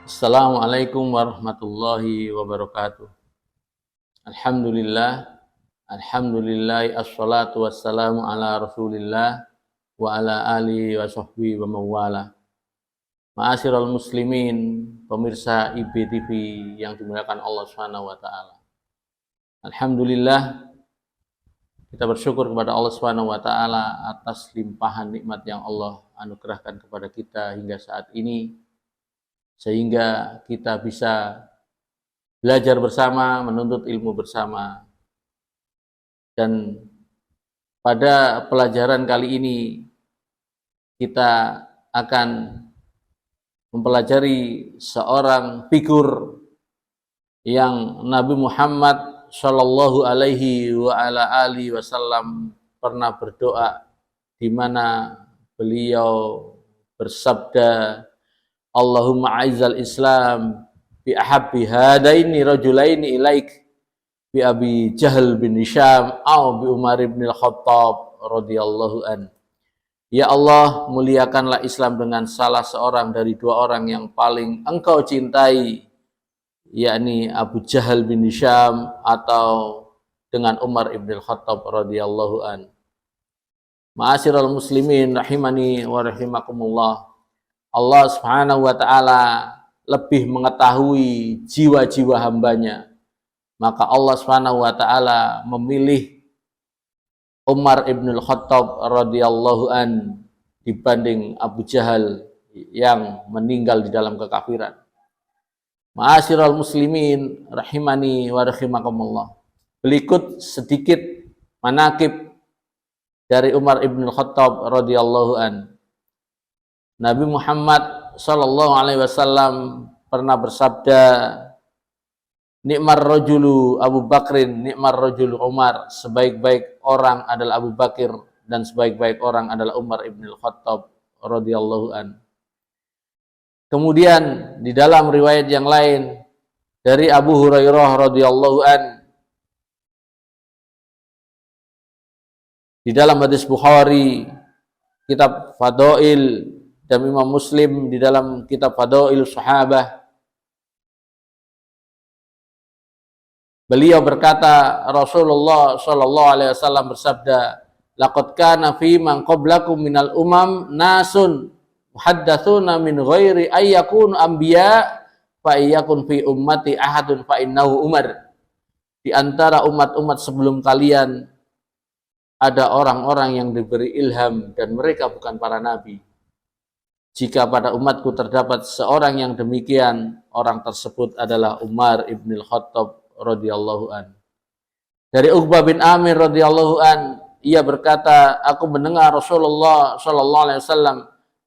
Assalamualaikum warahmatullahi wabarakatuh. Alhamdulillah, assalatu wassalamu ala rasulillah wa ala alihi wa sahbihi wa mawala. Ma'asyiral muslimin, pemirsa IBTV yang dimuliakan Allah Subhanahu wa taala. Alhamdulillah, kita bersyukur kepada Allah Subhanahu wa taala atas limpahan nikmat yang Allah anugerahkan kepada kita hingga saat ini, sehingga kita bisa belajar bersama, menuntut ilmu bersama. Dan pada pelajaran kali ini kita akan mempelajari seorang figur yang Nabi Muhammad Shallallahu Alaihi wa ala alihi Wasallam pernah berdoa, di mana beliau bersabda, Allahumma a'izzal Islam bi ahabbi hadaini rajulaini ilaik bi Abi Jahal bin Hisham au bi Umar bin Al-Khattab radhiyallahu an. Ya Allah, muliakanlah Islam dengan salah seorang dari dua orang yang paling engkau cintai, yakni Abu Jahal bin Hisham atau dengan Umar bin Al-Khattab radhiyallahu an. Ma'asyiral muslimin rahimani wa rahimakumullah. Allah Subhanahu wa taala lebih mengetahui jiwa-jiwa hambanya. Maka Allah Subhanahu wa taala memilih Umar ibn al-Khattab radhiyallahu an dibanding Abu Jahal yang meninggal di dalam kekafiran. Ma'asyiral muslimin rahimani wa rahimakumullah. Berikut sedikit manaqib dari Umar ibn al-Khattab radhiyallahu an. Nabi Muhammad Sallallahu Alaihi Wasallam pernah bersabda, nikmar rajulu Abu Bakrin, nikmar rajulu Umar. Sebaik-baik orang adalah Abu Bakar dan sebaik-baik orang adalah Umar ibn al-Khattab radhiyallahu an. Kemudian di dalam riwayat yang lain dari Abu Hurairah radhiyallahu an, di dalam hadis Bukhari kitab Fadail dan Imam Muslim di dalam kitab Fadail Sahabah, beliau berkata, Rasulullah Shallallahu Alaihi Wasallam bersabda, laqad kana fi man qablakum minal umam nasun muhaddatsuna min ghairi ayyakun anbiya fa iyakun fi ummati ahadun fa innahu Umar. Di antara umat-umat sebelum kalian ada orang-orang yang diberi ilham dan mereka bukan para nabi. Jika pada umatku terdapat seorang yang demikian, orang tersebut adalah Umar ibn al-Khattab radhiyallahu an. Dari Uqbah bin Amir radhiyallahu an, ia berkata, aku mendengar Rasulullah sallallahu alaihi wasallam,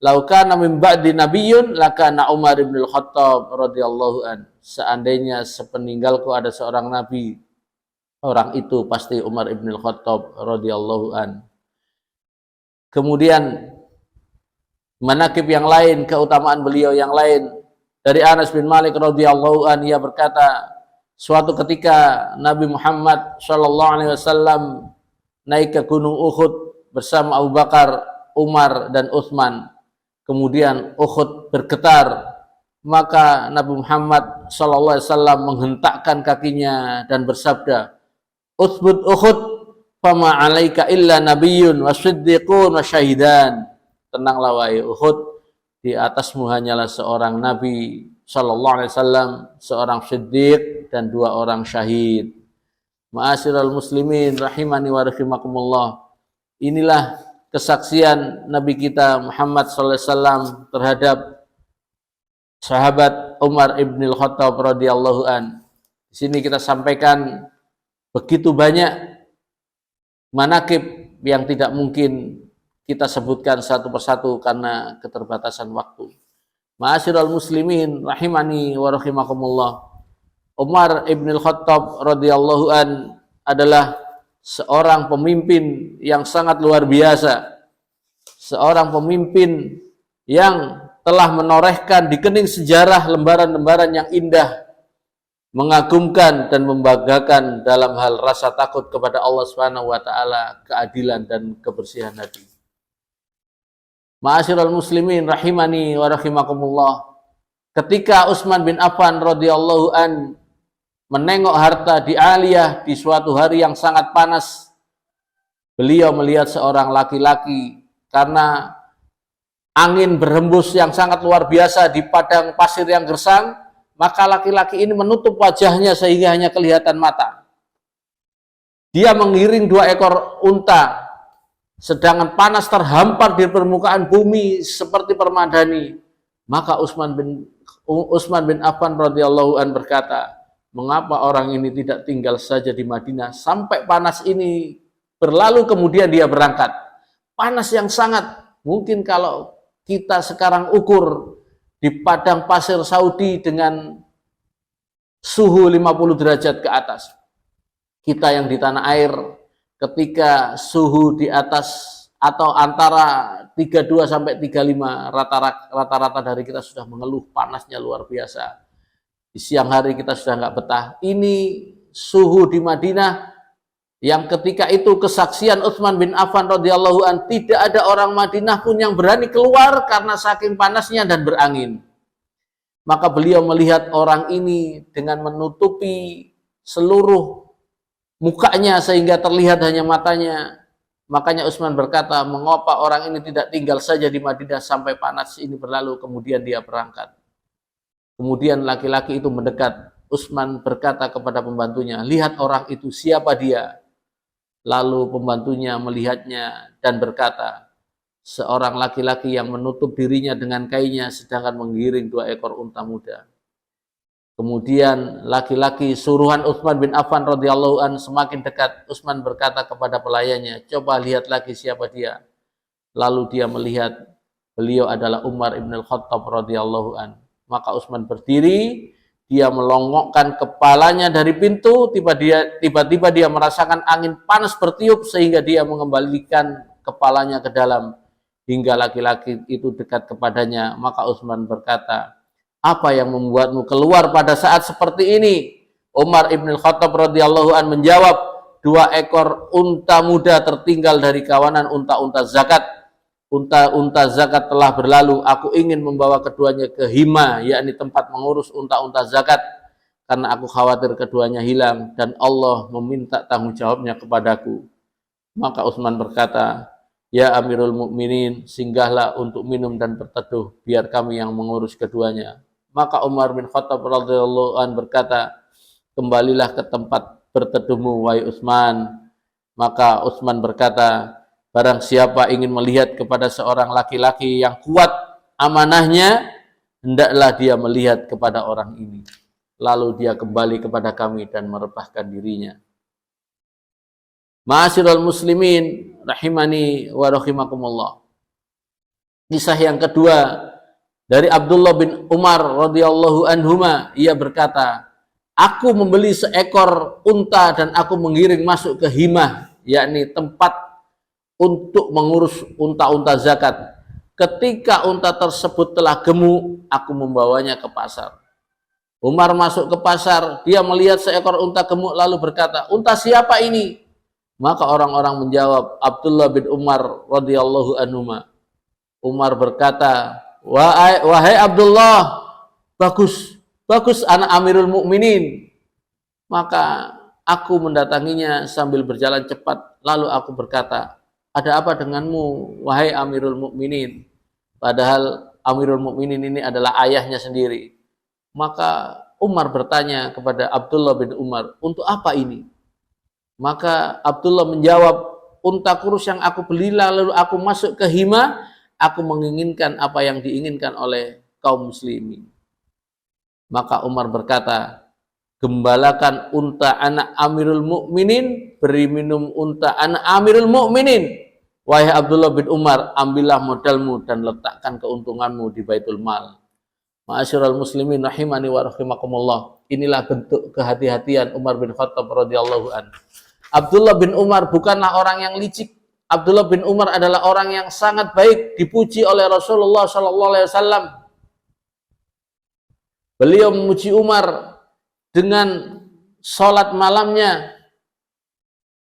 "Lau kana min ba'di nabiyyun lakana Umar ibn al-Khattab radhiyallahu an." Seandainya sepeninggalku ada seorang nabi, orang itu pasti Umar ibn al-Khattab radhiyallahu an. Kemudian manaqib yang lain, keutamaan beliau yang lain, dari Anas bin Malik radhiyallahu an, ia berkata, suatu ketika Nabi Muhammad sallallahu alaihi wasallam naik ke Gunung Uhud bersama Abu Bakar, Umar dan Utsman. Kemudian Uhud bergetar, maka Nabi Muhammad sallallahu alaihi wasallam menghentakkan kakinya dan bersabda, "Utsbut Uhud, fama 'alaika illa nabiyyun wasiddiqun wasyahidan." Tenanglah wahai Uhud, di atasmu hanyalah seorang Nabi Sallallahu Alaihi Wasallam, seorang siddiq dan dua orang syahid. Ma'asyiral muslimin rahimani wa rahimakumullah. Inilah kesaksian Nabi kita Muhammad Sallallahu Alaihi Wasallam terhadap sahabat Umar ibn al-Khattab radhiyallahu an. Di sini kita sampaikan begitu banyak manaqib yang tidak mungkin kita sebutkan satu persatu karena keterbatasan waktu. Ma'asyiral muslimin rahimani wa rahimakumullah. Umar ibn al-Khattab radhiyallahu an adalah seorang pemimpin yang sangat luar biasa. Seorang pemimpin yang telah menorehkan di kening sejarah lembaran-lembaran yang indah, mengagumkan dan membanggakan dalam hal rasa takut kepada Allah Subhanahu wa taala, keadilan dan kebersihan hati. Ma'asyiral muslimin rahimani wa rahimakumullah. Ketika Utsman bin Affan radhiyallahu an menengok harta di Aliyah di suatu hari yang sangat panas, beliau melihat seorang laki-laki karena angin berhembus yang sangat luar biasa di padang pasir yang gersang, maka laki-laki ini menutup wajahnya sehingga hanya kelihatan mata. Dia mengiring 2 ekor unta, sedangkan panas terhampar di permukaan bumi seperti permadani. Maka Utsman bin Affan radhiyallahu an berkata, mengapa orang ini tidak tinggal saja di Madinah sampai panas ini berlalu kemudian dia berangkat. Panas yang sangat, mungkin kalau kita sekarang ukur di padang pasir Saudi dengan suhu 50 derajat ke atas. Kita yang di tanah air ketika suhu di atas atau antara 32 sampai 35 rata-rata dari kita sudah mengeluh panasnya luar biasa. Di siang hari kita sudah nggak betah. Ini suhu di Madinah yang ketika itu kesaksian Utsman bin Affan radhiyallahu an, tidak ada orang Madinah pun yang berani keluar karena saking panasnya dan berangin. Maka beliau melihat orang ini dengan menutupi seluruh mukanya sehingga terlihat hanya matanya. Makanya Utsman berkata, mengapa orang ini tidak tinggal saja di Madinah sampai panas ini berlalu kemudian dia berangkat. Kemudian laki-laki itu mendekat. Utsman berkata kepada pembantunya, lihat orang itu, siapa dia? Lalu pembantunya melihatnya dan berkata, seorang laki-laki yang menutup dirinya dengan kainnya sedangkan menggiring 2 ekor unta muda. Kemudian laki-laki suruhan Utsman bin Affan radhiyallahu an semakin dekat. Utsman berkata kepada pelayannya, coba lihat lagi siapa dia. Lalu dia melihat beliau adalah Umar ibn al-Khattab radhiyallahu an. Maka Utsman berdiri, dia melongokkan kepalanya dari pintu, tiba-tiba dia merasakan angin panas bertiup sehingga dia mengembalikan kepalanya ke dalam hingga laki-laki itu dekat kepadanya. Maka Utsman berkata, apa yang membuatmu keluar pada saat seperti ini? Umar ibn al-Khattab radhiyallahu an menjawab, 2 ekor unta muda tertinggal dari kawanan unta-unta zakat. Unta-unta zakat telah berlalu, aku ingin membawa keduanya ke Hima, yakni tempat mengurus unta-unta zakat, karena aku khawatir keduanya hilang dan Allah meminta tanggung jawabnya kepadaku. Maka Utsman berkata, ya Amirul Mukminin, singgahlah untuk minum dan berteduh, biar kami yang mengurus keduanya. Maka Umar bin Khattab radhiyallahu an berkata, kembalilah ke tempat berteduhmu wahai Utsman. Maka Utsman berkata, barang siapa ingin melihat kepada seorang laki-laki yang kuat amanahnya, hendaklah dia melihat kepada orang ini. Lalu dia kembali kepada kami dan merebahkan dirinya. Ma'asyiral muslimin rahimani wa rahimakumullah. Kisah yang kedua dari Abdullah bin Umar radhiyallahu anhuma, ia berkata, aku membeli seekor unta dan aku menggiring masuk ke Himah, yakni tempat untuk mengurus unta-unta zakat. Ketika unta tersebut telah gemuk, aku membawanya ke pasar. Umar masuk ke pasar, dia melihat seekor unta gemuk lalu berkata, unta siapa ini? Maka orang-orang menjawab, Abdullah bin Umar radhiyallahu anhuma. Umar berkata, wahai Abdullah, bagus anak Amirul Mukminin. Maka aku mendatanginya sambil berjalan cepat, lalu aku berkata, ada apa denganmu wahai Amirul Mukminin? Padahal Amirul Mukminin ini adalah ayahnya sendiri. Maka Umar bertanya kepada Abdullah bin Umar, untuk apa ini? Maka Abdullah menjawab, unta kurus yang aku beli lalu aku masuk ke Hima, aku menginginkan apa yang diinginkan oleh kaum muslimin. Maka Umar berkata, gembalakan unta anak Amirul Mukminin, beri minum unta anak Amirul Mukminin. Wahai Abdullah bin Umar, ambillah modalmu dan letakkan keuntunganmu di Baitul Mal. Ma'asyiral muslimin rahimani wa rahimakumullah. Inilah bentuk kehati-hatian Umar bin Khattab radhiyallahu an. Abdullah bin Umar bukanlah orang yang licik. Abdullah bin Umar adalah orang yang sangat baik, dipuji oleh Rasulullah sallallahu alaihi wasallam. Beliau memuji Umar dengan salat malamnya,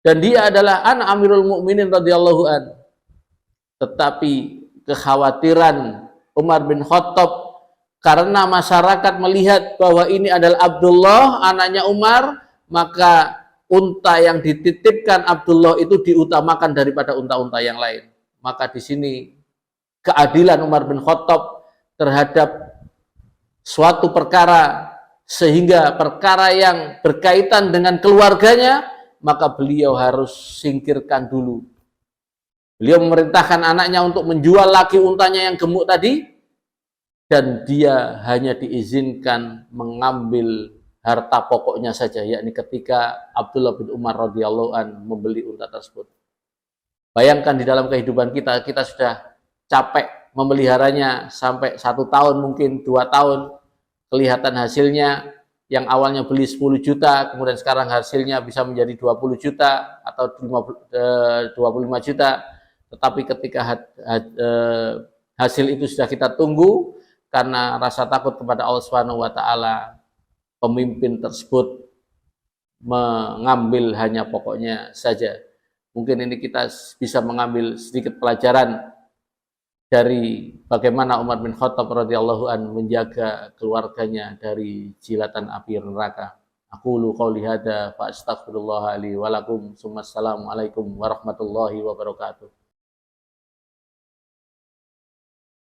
dan dia adalah anak Amirul Mukminin radhiyallahu an. Tetapi kekhawatiran Umar bin Khattab karena masyarakat melihat bahwa ini adalah Abdullah, anaknya Umar, maka unta yang dititipkan Abdullah itu diutamakan daripada unta-unta yang lain. Maka di sini keadilan Umar bin Khattab terhadap suatu perkara, sehingga perkara yang berkaitan dengan keluarganya, maka beliau harus singkirkan dulu. Beliau memerintahkan anaknya untuk menjual lagi untanya yang gemuk tadi, dan dia hanya diizinkan mengambil harta pokoknya saja, yakni ketika Abdullah bin Umar radhiyallahu an membeli unta tersebut. Bayangkan di dalam kehidupan kita, kita sudah capek memeliharanya sampai 1 tahun, mungkin 2 tahun, kelihatan hasilnya yang awalnya beli 10 juta, kemudian sekarang hasilnya bisa menjadi 20 juta atau 25 juta. Tetapi ketika hasil itu sudah kita tunggu, karena rasa takut kepada Allah Subhanahu wa taala, pemimpin tersebut mengambil hanya pokoknya saja. Mungkin ini kita bisa mengambil sedikit pelajaran dari bagaimana Umar bin Khattab radhiyallahu an menjaga keluarganya dari jilatan api neraka. Aqulu qouli hadza fa astaghfirullah li wa lakum. Assalamualaikum warahmatullahi wabarakatuh.